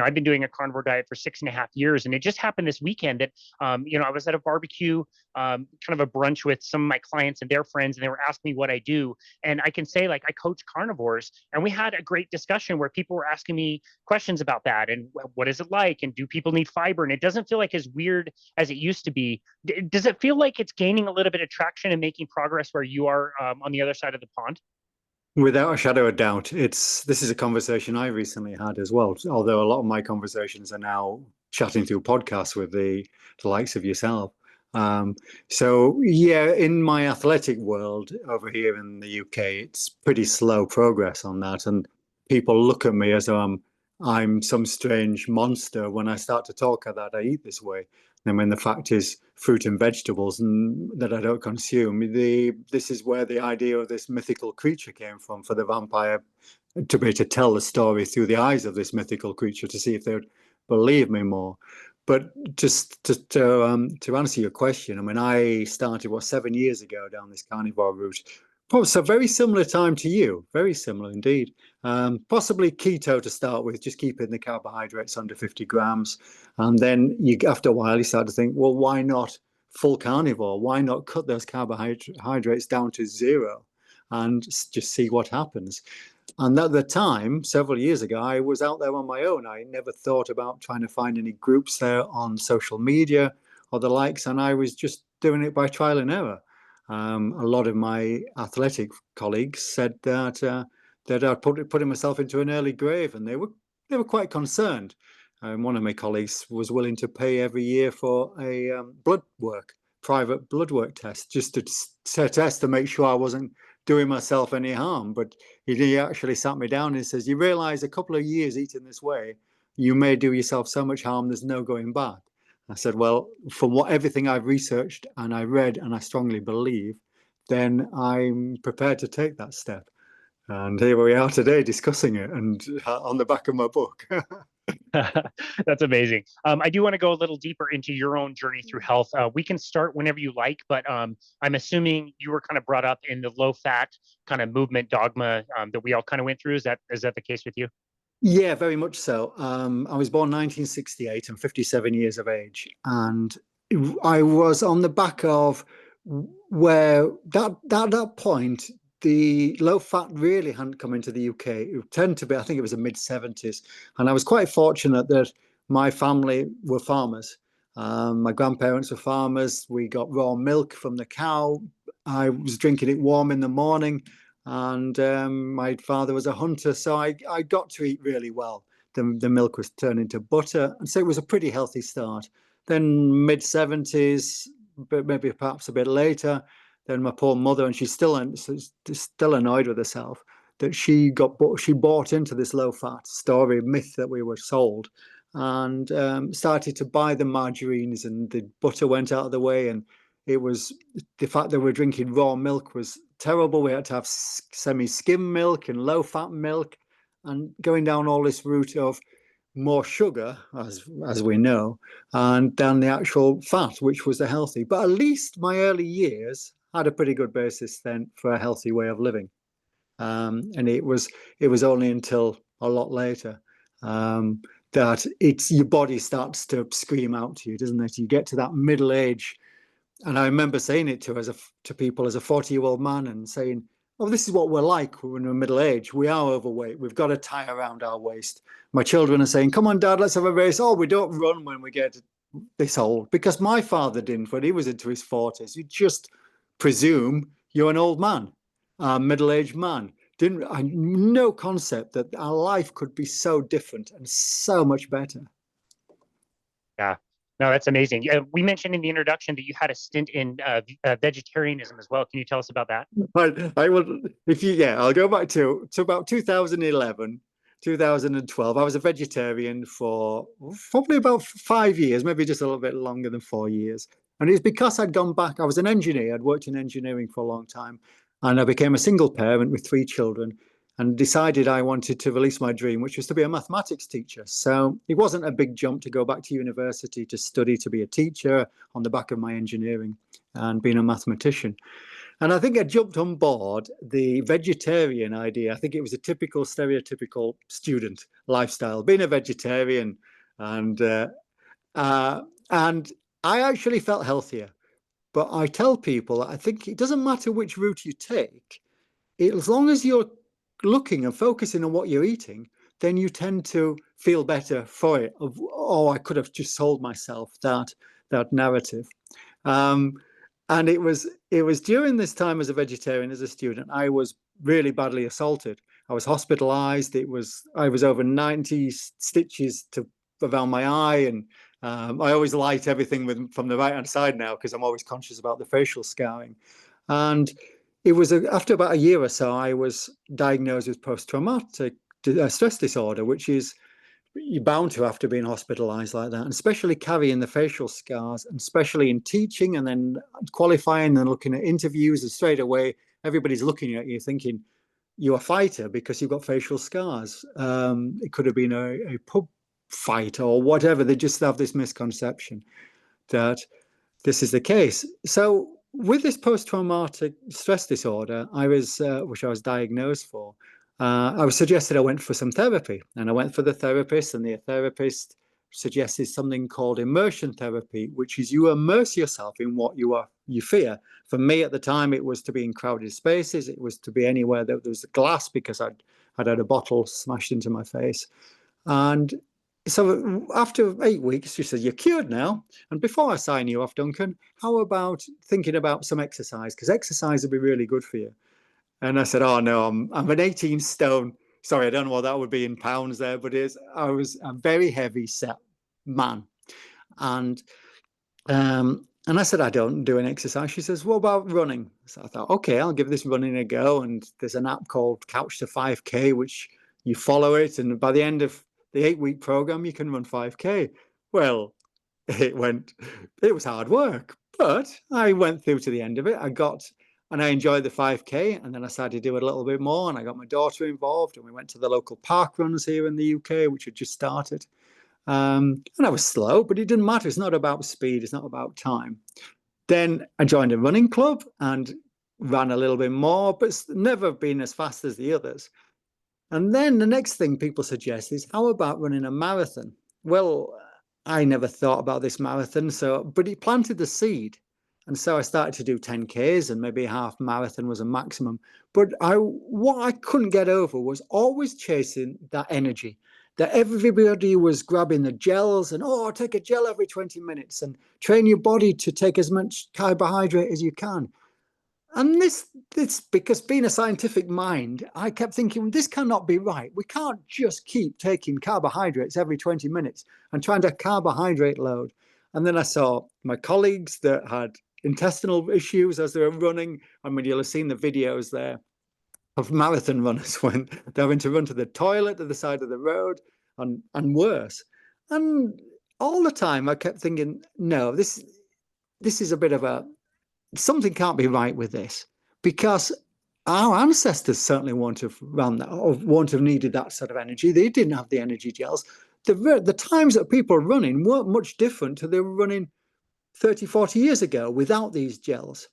I've been doing a carnivore diet for 6.5 years, and it just happened this weekend that, I was at a barbecue, kind of a brunch with some of my clients and their friends, and they were asking me what I do. And I can say, like, I coach carnivores, and we had a great discussion where people were asking me questions about that and what is it like, and do people need fiber? And it doesn't feel like as weird as it used to be. Does it feel like it's gaining a little bit of traction and making progress where you are, on the other side of the pond? Without a shadow of doubt, this is a conversation I recently had as well. Although a lot of my conversations are now chatting through podcasts with the likes of yourself. So yeah, in my athletic world over here in the UK, it's pretty slow progress on that, and people look at me as though I'm some strange monster when I start to talk about I eat this way. And when the fact is fruit and vegetables and that I don't consume. This is where the idea of this mythical creature came from, for the vampire to be able to tell the story through the eyes of this mythical creature to see if they would believe me more. But just to answer your question, I mean, I started 7 years ago down this carnivore route. So very similar time to you, very similar indeed. Possibly keto to start with, just keeping the carbohydrates under 50 grams. And then after a while, you start to think, well, why not full carnivore? Why not cut those carbohydrates down to zero and just see what happens? And at the time, several years ago, I was out there on my own. I never thought about trying to find any groups there on social media or the likes, and I was just doing it by trial and error. A lot of my athletic colleagues said that I'd putting myself into an early grave, and they were quite concerned. One of my colleagues was willing to pay every year for a private blood work test, just to test to make sure I wasn't doing myself any harm. But he actually sat me down and says, "You realize a couple of years eating this way, you may do yourself so much harm, there's no going back." I said, well, from everything I've researched and I read and I strongly believe, then I'm prepared to take that step. And here we are today discussing it, and on the back of my book. That's amazing. I do want to go a little deeper into your own journey through health. We can start whenever you like, but I'm assuming you were kind of brought up in the low fat kind of movement dogma, that we all kind of went through. Is that the case with you? Yeah, very much so. I was born 1968 and 57 years of age, and I was on the back of where that point the low fat really hadn't come into the UK. It tended to be, I think it was the mid 70s, and I was quite fortunate that my family were farmers. My grandparents were farmers. We got raw milk from the cow. I was drinking it warm in the morning. And my father was a hunter, so I got to eat really well. The milk was turned into butter, and so it was a pretty healthy start. Then mid-70s, but maybe perhaps a bit later, then my poor mother, and she's still annoyed with herself that she bought into this low-fat story myth that we were sold, and started to buy the margarines, and the butter went out of the way, and it was the fact that we're drinking raw milk was terrible. We had to have semi-skim milk and low-fat milk, and going down all this route of more sugar, as we know, and down the actual fat, which was the healthy. But at least my early years had a pretty good basis then for a healthy way of living. And it was only until a lot later that your body starts to scream out to you, doesn't it? You get to that middle age. And I remember saying it to people as a 40-year-old man, and saying, "Oh, this is what we're like when we're middle age. We are overweight. We've got a tie around our waist." My children are saying, "Come on, Dad, let's have a race." "Oh, we don't run when we get this old." Because my father didn't when he was into his 40s. You just presume you're an old man, a middle-aged man. No concept that our life could be so different and so much better. Yeah. No, that's amazing. We mentioned in the introduction that you had a stint in vegetarianism as well. Can you tell us about that? I will, I'll go back to about 2011, 2012. I was a vegetarian for probably about 5 years, maybe just a little bit longer than 4 years. And it's because I'd gone back. I was an engineer. I'd worked in engineering for a long time. And I became a single parent with 3 children, and decided I wanted to release my dream, which was to be a mathematics teacher. So it wasn't a big jump to go back to university to study to be a teacher on the back of my engineering and being a mathematician. And I think I jumped on board the vegetarian idea. I think it was a typical stereotypical student lifestyle, being a vegetarian, and uh, and I actually felt healthier. But I tell people, I think it doesn't matter which route you take, as long as you're looking and focusing on what you're eating, then you tend to feel better for it. Of, oh, I could have just sold myself that narrative. Um, and it was during this time as a vegetarian, as a student, I was really badly assaulted. I was hospitalized. I was over 90 stitches around my eye, and I always light everything from the right hand side now because I'm always conscious about the facial scarring. And it was after about a year or so, I was diagnosed with post-traumatic stress disorder, which is you're bound to after being hospitalized like that, and especially carrying the facial scars, and especially in teaching and then qualifying and looking at interviews, and straight away everybody's looking at you thinking you're a fighter because you've got facial scars. It could have been a pub fight or whatever. They just have this misconception that this is the case. So with this post-traumatic stress disorder, which I was diagnosed for, I was suggested I went for some therapy, and I went for the therapist, and the therapist suggested something called immersion therapy, which is you immerse yourself in what you fear. For me at the time, it was to be in crowded spaces. It was to be anywhere that there was glass because I'd had a bottle smashed into my face. And so after 8 weeks, she said, you're cured now. And before I sign you off, Duncan, how about thinking about some exercise? Because exercise would be really good for you. And I said, oh, no, I'm an 18 stone. Sorry, I don't know what that would be in pounds there, but I was a very heavy set man. And I said, I don't do an exercise. She says, what about running? So I thought, okay, I'll give this running a go. And there's an app called Couch to 5K, which you follow it. And by the end of the 8-week program, you can run 5K. Well, it was hard work, but I went through to the end of it. And I enjoyed the 5K, and then I started to do it a little bit more, and I got my daughter involved, and we went to the local park runs here in the UK, which had just started. And I was slow, but it didn't matter. It's not about speed. It's not about time. Then I joined a running club and ran a little bit more, but never been as fast as the others. And then the next thing people suggest is, how about running a marathon? Well, I never thought about this marathon, but it planted the seed. And so I started to do 10Ks, and maybe half marathon was a maximum. But what I couldn't get over was always chasing that energy, that everybody was grabbing the gels and, oh, take a gel every 20 minutes and train your body to take as much carbohydrate as you can. And this because being a scientific mind, I kept thinking, this cannot be right. We can't just keep taking carbohydrates every 20 minutes and trying to carbohydrate load. And then I saw my colleagues that had intestinal issues as they were running. I mean, you'll have seen the videos there of marathon runners when they're having to run to the toilet at the side of the road and worse. And all the time I kept thinking, no, this is a bit of something can't be right with this, because our ancestors certainly won't have run that or won't have needed that sort of energy. They didn't have the energy gels. The times that people are running weren't much different to they were running 30, 40 years ago without these gels.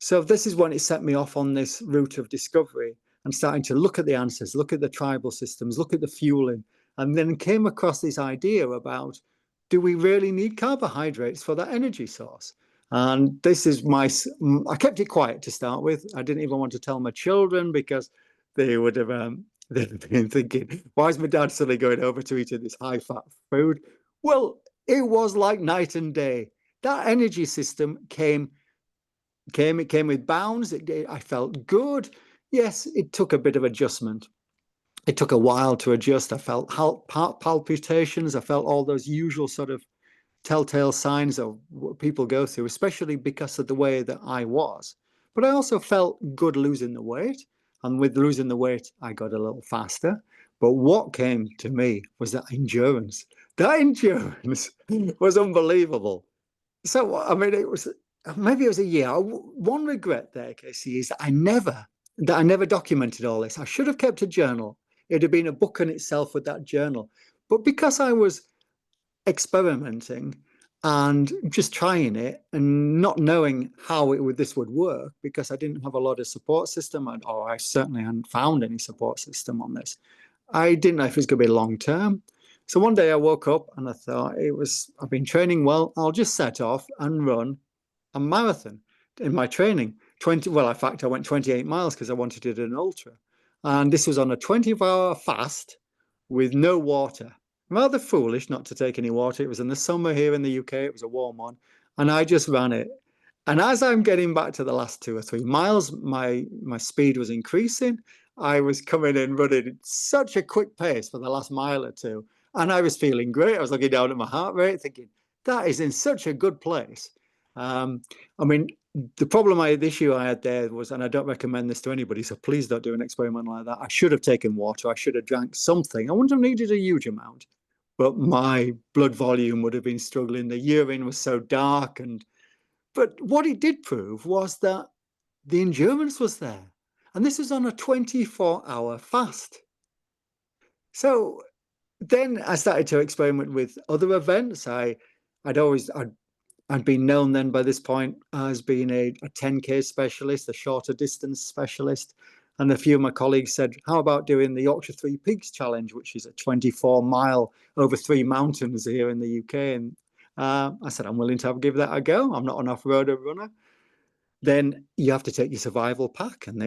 So this is when it set me off on this route of discovery and starting to look at the ancestors, look at the tribal systems, look at the fueling, and then came across this idea about, do we really need carbohydrates for that energy source? And this is I kept it quiet to start with. I didn't even want to tell my children because they would have they'd been thinking, why is my dad suddenly going over to eating this high-fat food? Well, it was like night and day. That energy system came with bounds. I felt good. Yes, it took a bit of adjustment. It took a while to adjust. I felt heart palpitations. I felt all those usual sort of telltale signs of what people go through, especially because of the way that I was. But I also felt good losing the weight. And with losing the weight, I got a little faster. But what came to me was that endurance. That endurance was unbelievable. So, I mean, maybe it was a year. One regret there, Casey, is that I never documented all this. I should have kept a journal. It'd have been a book in itself with that journal. But because I was experimenting, and just trying it and not knowing how this would work, because I didn't have a lot of support system, or I certainly hadn't found any support system on this. I didn't know if it was going to be long term. So one day I woke up and I thought, I've been training well, I'll just set off and run a marathon in my training. In fact, I went 28 miles because I wanted to do an ultra. And this was on a 24-hour fast with no water. Rather foolish not to take any water. It was in the summer here in the UK. It was a warm one. And I just ran it. And as I'm getting back to the last 2 or 3 miles, my speed was increasing. I was coming in running at such a quick pace for the last mile or two. And I was feeling great. I was looking down at my heart rate thinking, that is in such a good place. I mean, the issue I had there was, and I don't recommend this to anybody, so please don't do an experiment like that. I should have taken water. I should have drank something. I wouldn't have needed a huge amount, but my blood volume would have been struggling. The urine was so dark. But what it did prove was that the endurance was there. And this was on a 24-hour fast. So then I started to experiment with other events. I'd been known then by this point as being a 10K specialist, a shorter distance specialist. And a few of my colleagues said, how about doing the Yorkshire Three Peaks Challenge, which is a 24-mile over 3 mountains here in the UK. And I said, I'm willing to give that a go. I'm not an off-roader runner. Then you have to take your survival pack, and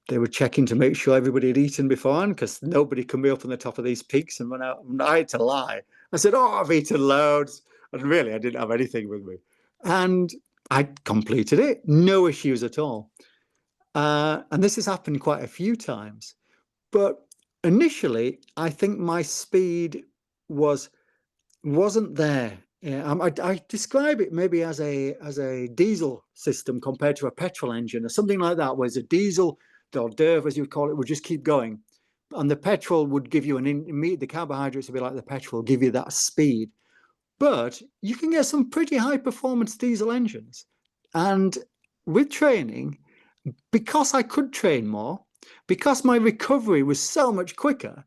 they were checking to make sure everybody had eaten beforehand, because nobody can be up on the top of these peaks and run out. And I had to lie. I said, I've eaten loads. And really, I didn't have anything with me. And I completed it. No issues at all. And this has happened quite a few times. But initially, I think my speed wasn't there. I describe it maybe as a diesel system compared to a petrol engine or something like that, whereas a diesel, or DERV as you call it, would just keep going. And the petrol would give you the carbohydrates would be like the petrol, give you that speed. But you can get some pretty high performance diesel engines. And with training, because I could train more, because my recovery was so much quicker,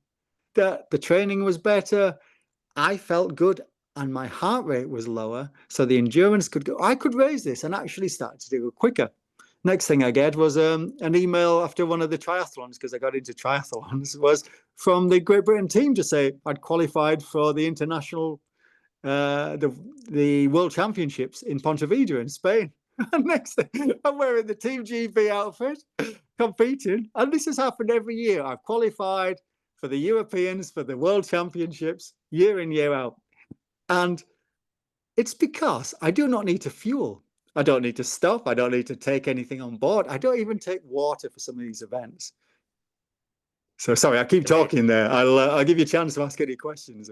that the training was better, I felt good, and my heart rate was lower, so the endurance could go. I could raise this and actually start to do it quicker. Next thing I get was an email after one of the triathlons, because I got into triathlons, was from the Great Britain team to say I'd qualified for the international, the World Championships in Pontevedra in Spain. And next thing, I'm wearing the Team GB outfit, competing, and this has happened every year. I've qualified for the Europeans, for the World Championships, year in, year out. And it's because I do not need to fuel. I don't need to stop. I don't need to take anything on board. I don't even take water for some of these events. So sorry, I keep talking there. I'll give you a chance to ask any questions.